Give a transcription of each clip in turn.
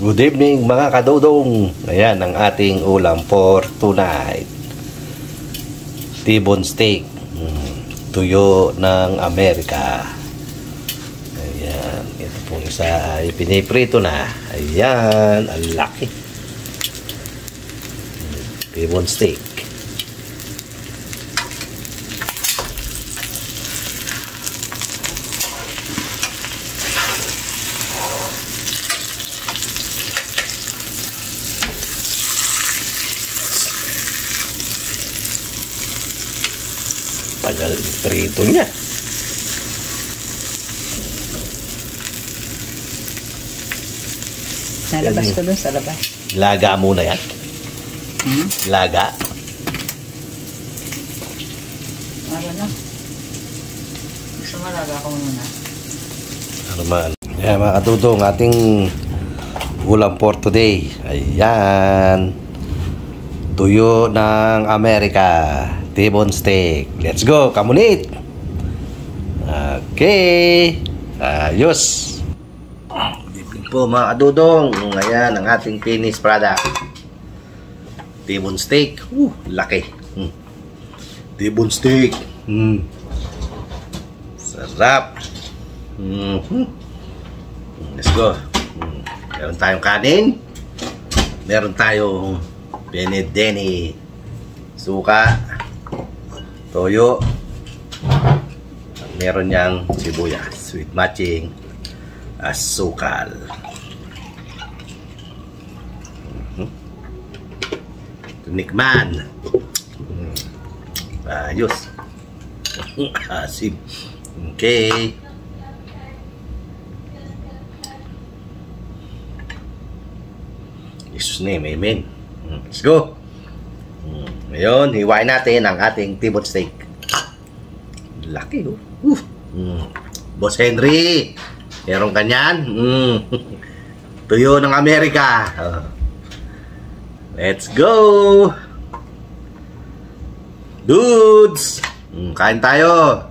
Good evening mga kadodong. Ayan ang ating ulam for tonight. T-bone steak. Tuyo ng Amerika. Ayan. Ito pong isa ay piniprito na. Ayan. Ang laki. T-bone steak. Tagal prito niya. Sa labas ko doon, sa labas. Laga muna yan. Laga. Ano? Gusto mo laga ko muna? Ano man. Ayan mga katutong, ating ulam for today. Ayan. Tuyo ng Amerika. T-bone steak. Let's go, kamunit! Okay. Ayos. Good evening po mga kadudong. Ayan ang ating finished product. T-bone steak. Laki. T-bone steak. Sarap. Let's go. Meron tayong kanin. Meron tayong benedeni. Suka. Toyo. Meron niyang sibuyas. Sweet matching asukal. Tunikman. Ayos. Asim. Okay. Jesus name, amen. Let's go. Ngayon, hiwain natin ang ating T-bone steak. Laki, oh. Boss Henry, meron kanyan. Tuyo ng Amerika. Let's go. Dudes, kain tayo.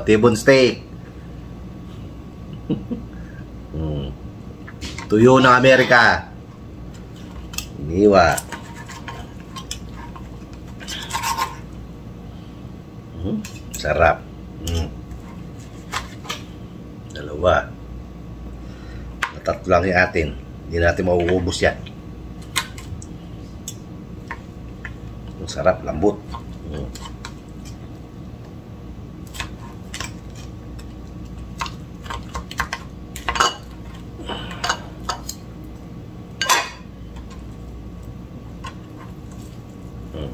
T-bone steak. Tuyo ng Amerika. Iniwa. Sarap. Dalawa. Tatlo lang yung atin. Hindi natin mauubos yan. Ang sarap, lambot.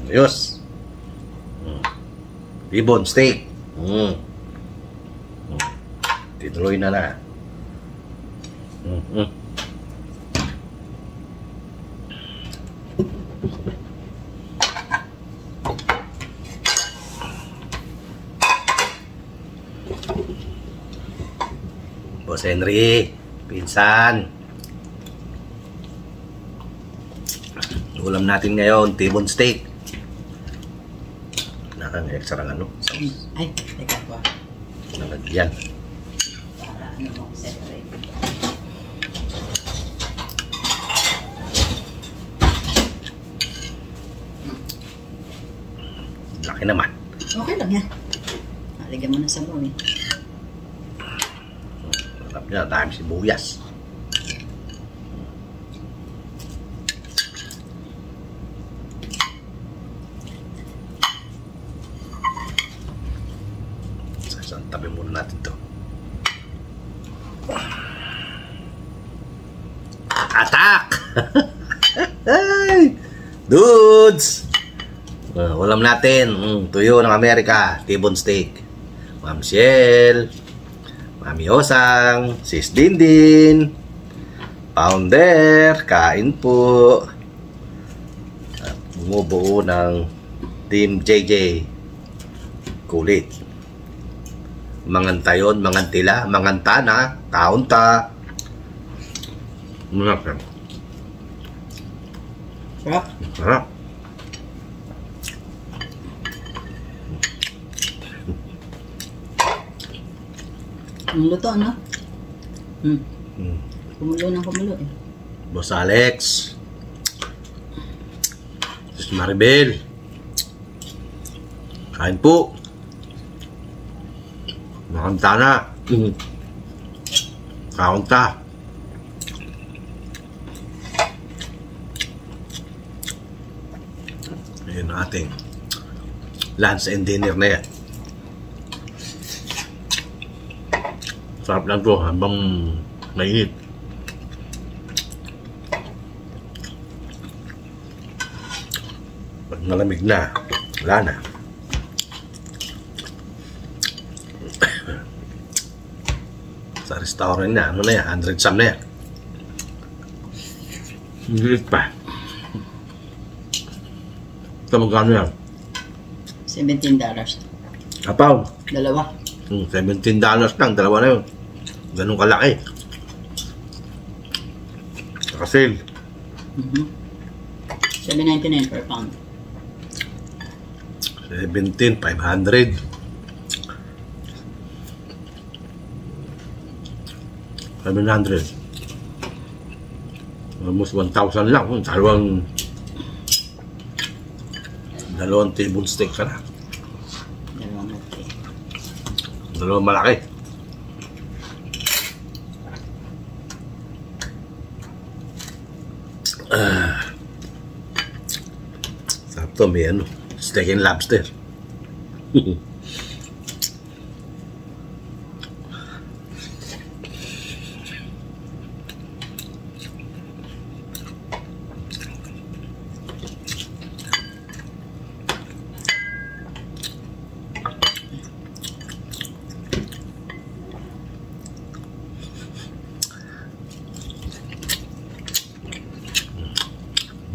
Ayos. T-bone steak. Tinuloy na na. Boss Henry, pinsan. Ulam natin ngayon, T-bone steak. Nakang extra ano? Ay, teka po. Nalagyan. Para ano, separate. Laki naman. Okay lang yan. Naligyan mo na sa mo eh. Sarap niya, dahil sibuyas. Tabi muna natin to. Attack! Dudes! Ulam natin. Tuyo ng Amerika. T-bone steak. Ma'am Shell. Mami Osang. Sis Dindin. Founder. Kain po. At bumubuo ng Team JJ. Kulit. Mangantayon, mangantila, mangantana, kaunta. Sarap. Sarap. Ang luto, ano? Kumulo ng kumulo eh. Boss Alex, Sis Maribel, kain po. Makanta na. Kaunta. Ayan ang ating lunch and dinner na yan. Sarap lang to habang mainit. Pag malamig na, wala na. Sa restaurant na, ano na yan, 100 sam na yan. Hindi pa. Ito magkano yan? $17. Apaw. Dalawa. $17 lang, dalawa na yun. Ganun kalaki. Saka-sale. $7.99 per pound. 17,500. Almost 1,000 lang. Dalawang table steak ka na. Dalawang okay. Dalawang malaki. Sarap to, may ano, steak and lobster.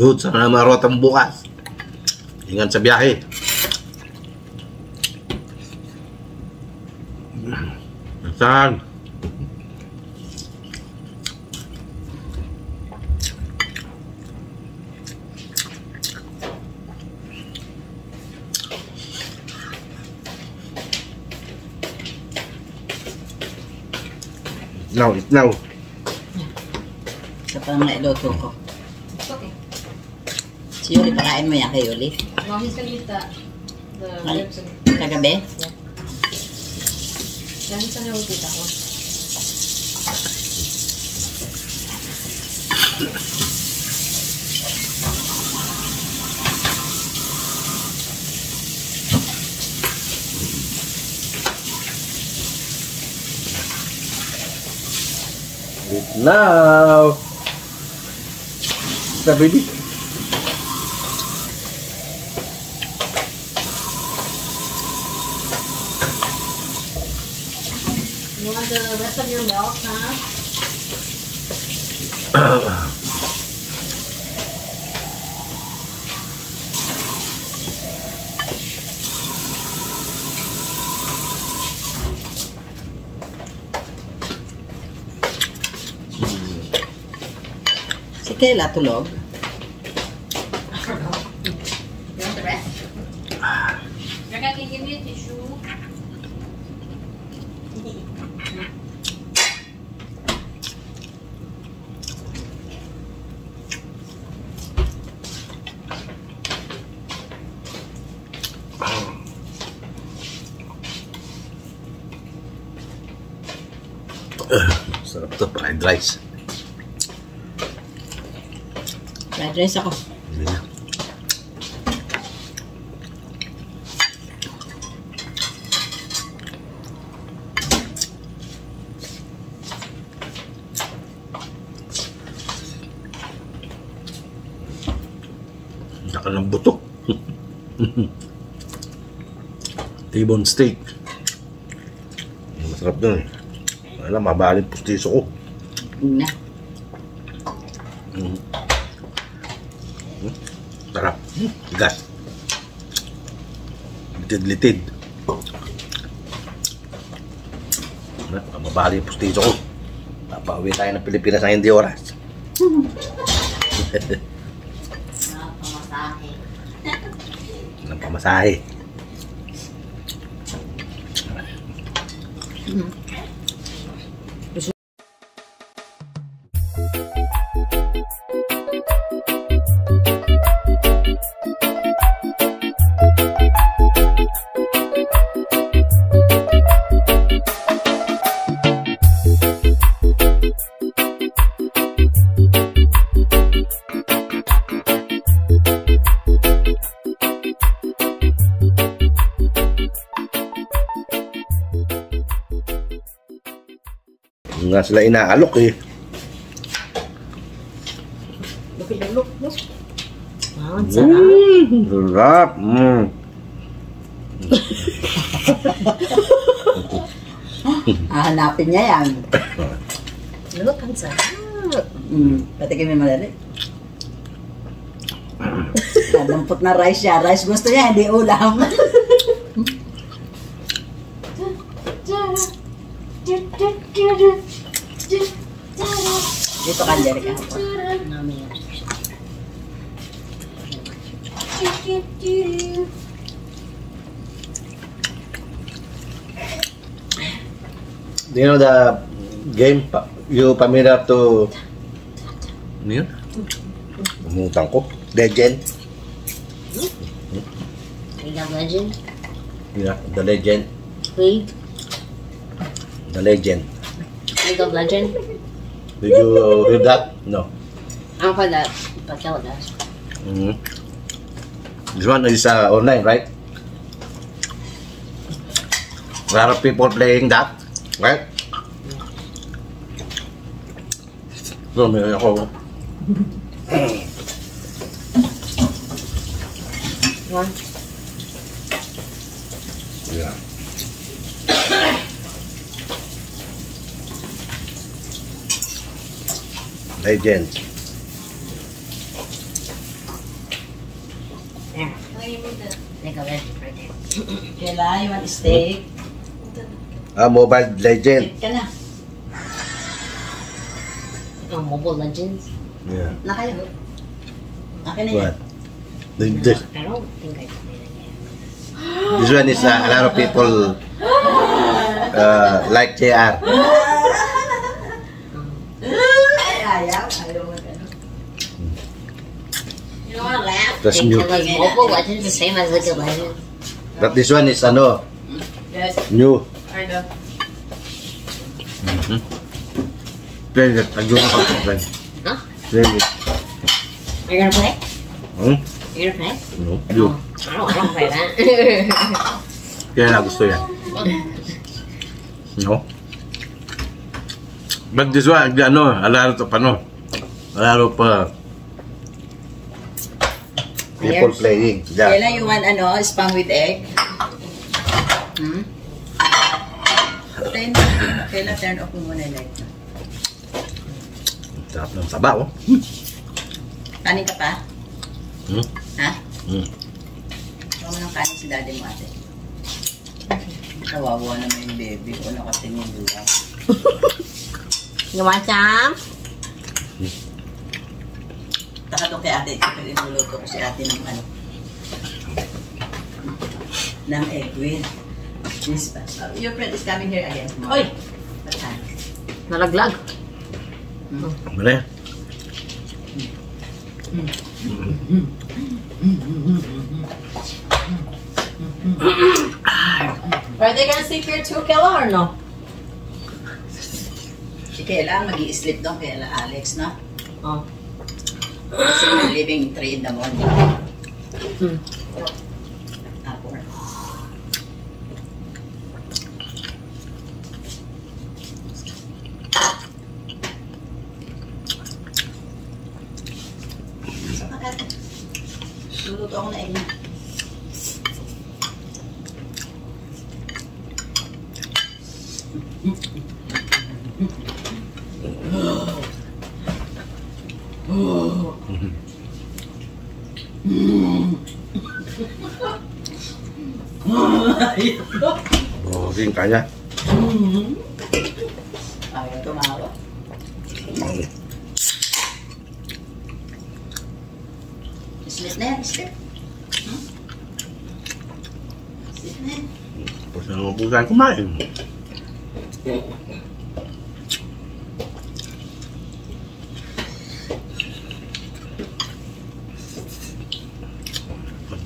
Dude, sana marotang bukas. Ingat sa biyahe. Saan? Now, eat now. Ito pa lang nailuto ko. Si Yuli, pakain mo yan kay Yuli. No, he's gonna eat the Ay, ribs. kagabi? Yeah, he's gonna eat that one. Eat now. Sa baby. You want the rest of your milk, huh? Si Kayla tulog. You want the rest? Rebecca, can you give me a tissue? Sarap to, fried rice. Fried rice ako. Hindi na. Naka ng buto. T-bone steak. Masarap dun eh. Alam, mabaling pustiso ko. Na. Sarap. Gas. Litid-litid. Mabaling pustiso ko. Papauwi tayo ng Pilipinas na hindi oras. Pamasahe. Ng pamasahe. Nga sila inaalok eh. Lupit-lupit, no? Ang sarap. Sarap. Hahanapin niya yan. Look, ang sarap. Pati kami madali. Dampot na rice siya. Rice gusto niya, hindi ulam. Dito ka, Angelica. Namin yan. Do you know the game? You familiar to... Ano yun? Umutang ko. Legend. League of Legends. Yeah, the Legend. League. The Legend. League of Legends. Did you hear that? No. I don't play that, but Kayla does. This one is online, right? A lot of people playing that, right? So, may ako. One. Yeah. Legend. There. League of Legends right there. Kela, you want steak? Mobile Legend. Eat ka na. Oh, Mobile Legends. Yeah. Na kayo. Akin na yan. What? This, I don't think I played it yet. this one is a lot of people like JR. Ayaw. Ayaw mo ka. You don't want to laugh? That's new. Because Mobile Legends is the same as League of Legends. But this one is ano, Yes. new. I know. Play it. Again, play. Huh? Play it. You're gonna play? Hmm? You're gonna play? No. You. Oh, I don't play that. Kaya na gusto yan. No? But this one, ano, alaro to pano. Alaro pa. People playing. Yeah. Kela, you want spam with egg? Kela, turn off mo muna yung light. Sarap ng sabaw. Kanin ka pa? Ha? Huwag mo ng kanin si daddy mo ate. Kawawa naman yung baby ko. Nakatingin lang. You want some? Takatong kay ate. Ito inuluto ko si ate ng ng egg with this. Your friend is coming here again tomorrow. Oy! What time? Nalaglag. Ano yan? Are they gonna sleep here too, Kayla, or no? Si Kela, mag-i-sleep doon kay Alex, no? Oh. Kasi we're leaving 3 in the morning. Tapos. Luluto ako na egg na. Boging kanya. Ayaw tumawa. Sleep na yan, sleep. Sleep na yan. Tapos na naman po tayo kumain.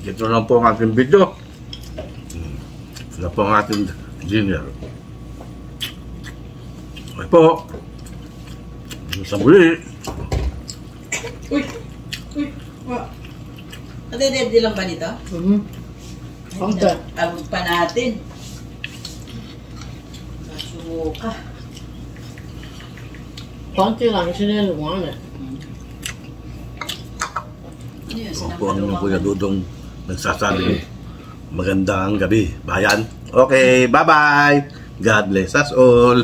Dito lang po ang ating video. Ito po ang ating dinner. Okay po. Sa muli. Ready lang ba nito? Okay. Abog pa natin. Masuka. Konti lang, she didn't want it. Ano yun? Opo ang Kuya Dudong nagsasabi. Magandang gabi, bayan. Okay, bye-bye. God bless us all.